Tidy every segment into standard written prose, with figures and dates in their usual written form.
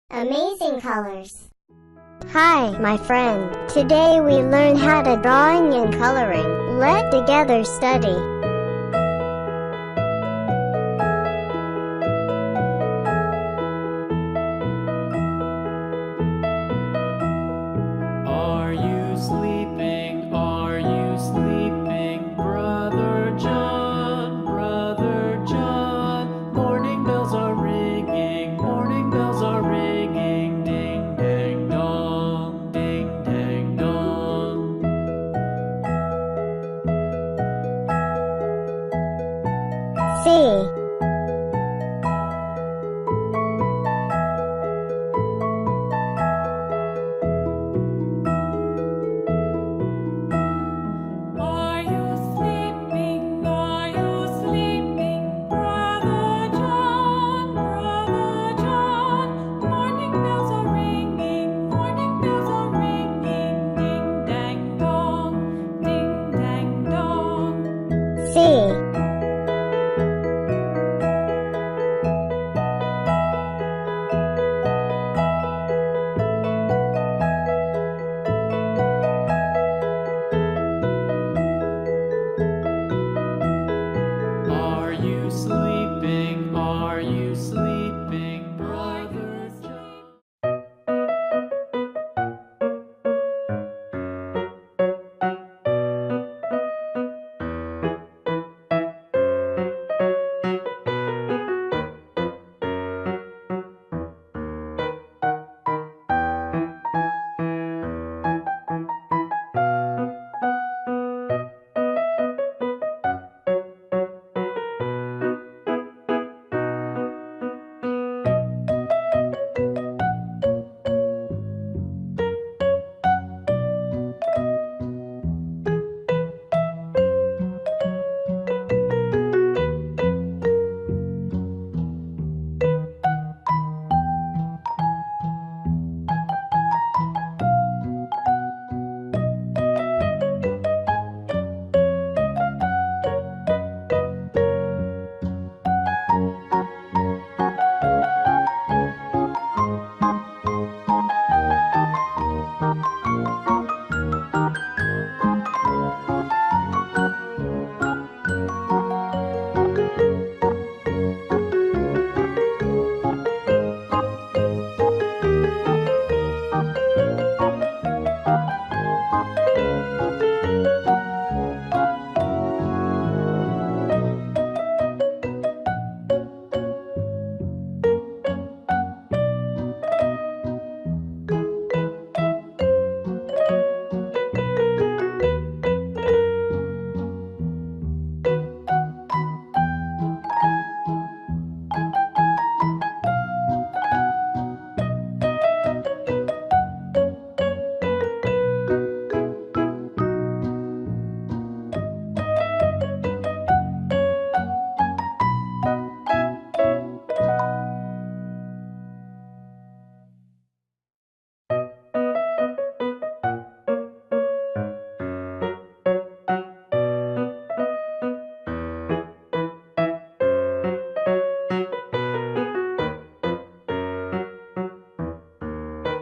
Amazing colors. Hi, my friend. Today we learn how to drawing and coloring. Let together study. Are you sleeping? Are you sleeping? Brother John, Brother John. Morning bells are ringing, morning bells are ringing. Ding dang dong, ding dang dong. C. Are you sleeping? Are you sleeping? Brother John, Brother John. Morning bells are ringing, morning bells are ringing. Ding dang dong, ding dang dong. C. Are you sleeping? Are you sleeping? Brother John.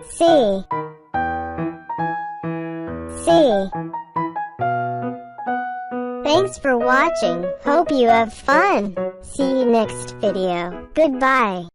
C. C. Thanks for watching. Hope you have fun. See you next video. Goodbye.